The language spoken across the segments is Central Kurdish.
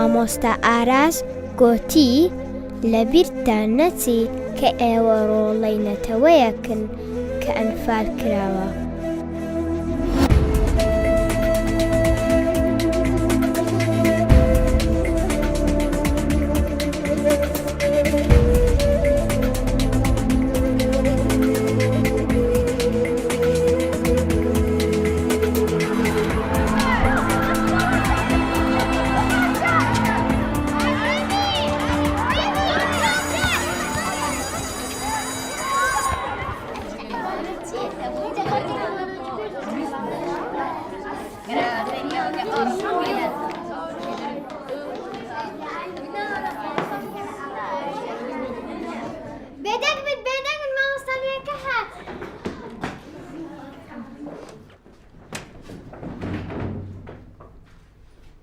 مامۆستا ئاراس گوتی لەبیرتان نەچێ کە ئێوە ڕۆڵەی نەتەوەیەکن کە ئەنفال کراوە.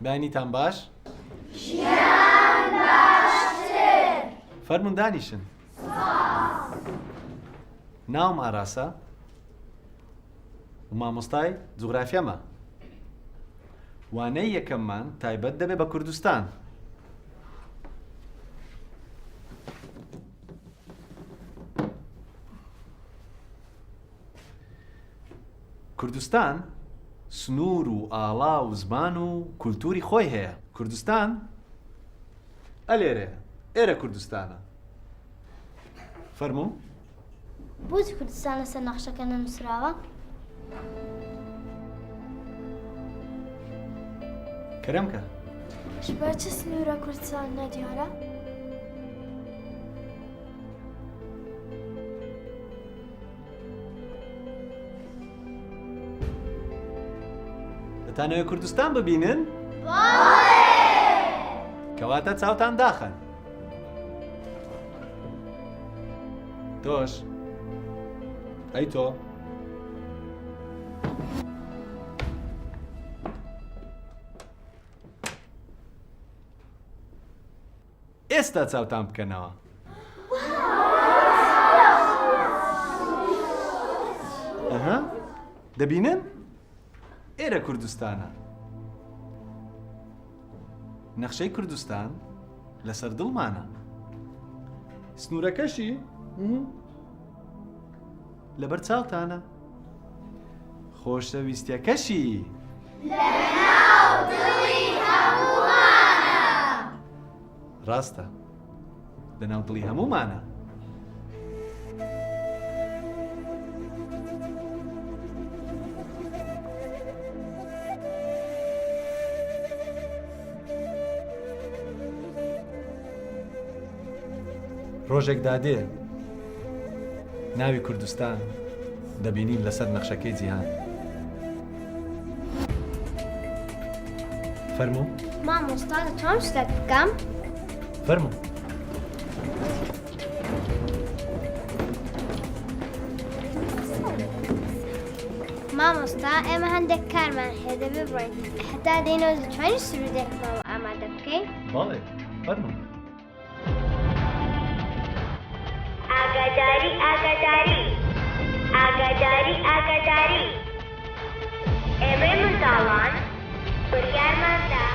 بەینیتان باش؟ ژیان باشتر. فەرموون دانیشن. ناوم ئاراسە و مامۆستای جوغرافیەمە. وانەی یەکەممان تایبەت دەبێت بە کوردستان. کوردستان سنوور و ئاڵا و زمان و کولتوری خۆی هەیە. کوردستان ئەلێرە، ئێرە کوردستانە. فەرموو؟ بۆچی کوردستان لەسەر نەخشەکە نەنووسراوە؟ کەرەمکە. بۆچی سنوورە کوردستان نەدیارە؟ دەتانەوێت کوردستان ببینن؟ کەواتە چاوتان داخەن. تۆش ئەی تۆ ئێستا چاوتان بکەنەوە. ئەها دەبینن؟ ئێرە کوردستانە. نەخشەی کوردستان لەسەر دڵمانە. سنوورەکەشی لەبەر چاوتانە. خۆشەویستیەکەشی لەناو دڵی هەموومانە. ڕاستە، لەناو دڵی هەموومانە. ڕۆژێک دادێ ناوی کوردستان دەبینین لەسەر نەخشەکەی جیهان. فەرموو؟ مامۆستا دەتوانم شتێک بکەم؟ فەرموو. مامۆستا ئێمە هەندێک کارمان هەیە دەبێ بڕۆین. هەتا دێنەوە دەتوانین سرودێکمان ئامادە بکەین؟ بەڵێ، فەرموو. ئاگاداری ئاگاداری ئاگاداری ئاگاداری ئێمەی منداڵان بڕیارماندا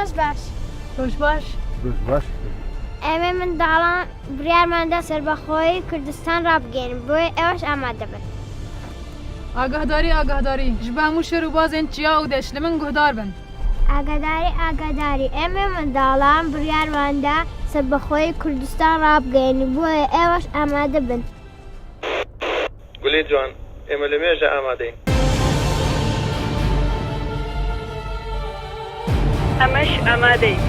روز باش روش باش روز باش ئێمە منداڵان بڕیارماندا سەربەخۆی کوردستان ڕابگەین بۆیە ئێوەش ئامادە بن. ئاگاداری ji bo hemû şer û bazên çiya û deş li min guhdar bin. ئاگاداری ئێمە منداڵان بڕیارماندا سەربەخۆی کوردستان ڕابگەین بۆیە ئێوەش ئامادە بن. گولی جوان ئێمە لە مێژە ئامادەین. ئەمەش ئامادەین.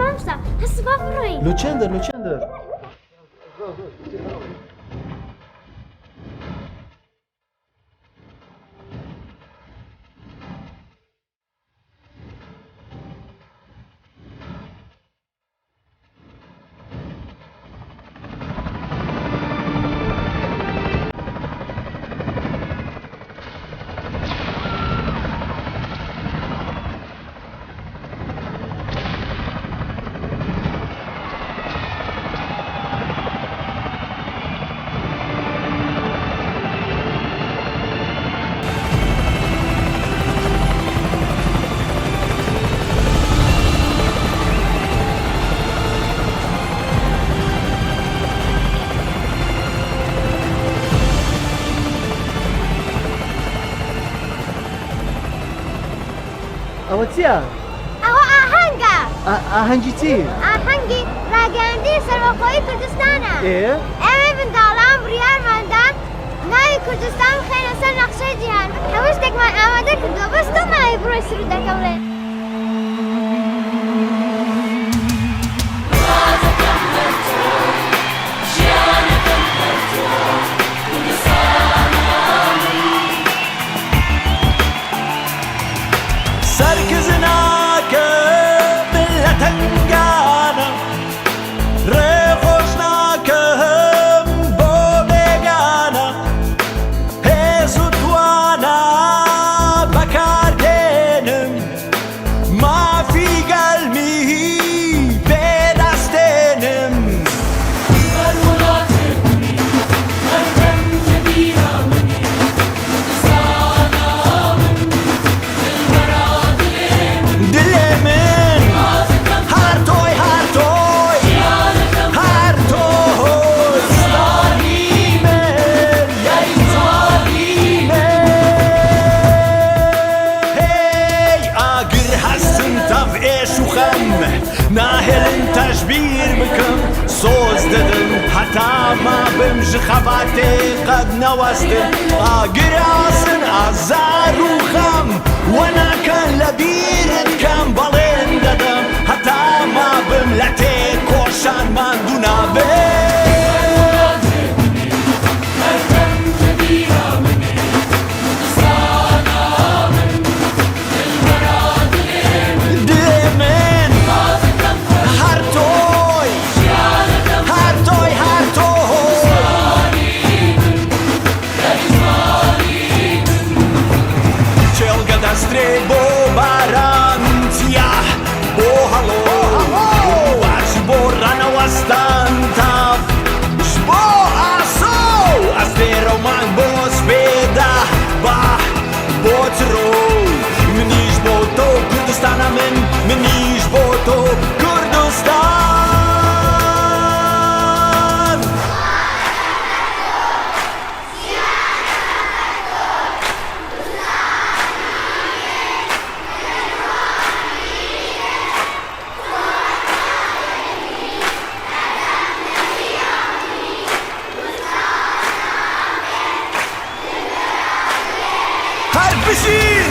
مامۆستا هەست با بڕۆین. لو چندر ئەوە چییە؟ ئەوە ئاهەنگە. ئاهەنگی چی؟ ئاهەنگی ڕاگەیاندنی سەربەخۆیی کوردستانە. ئێ؟ ئێمە منداڵان بڕیارماندا ناوی کوردستان بخێنە سەر نەخشەی جیهان. هەموو شتێکمان ئامادە کردووە بەس تۆ ماوەی بڕۆی سروودەکە بڵێ. خەباتێ قەت نەوەستن ئاگراسن ئازار و خەم وەناکەن لە بیرت کەم بەڵێن دەدەم هەتا ما بم لە تێ کۆشان ماندوو نابێ Kürdistan'a منیش با تو کردستان هر بشی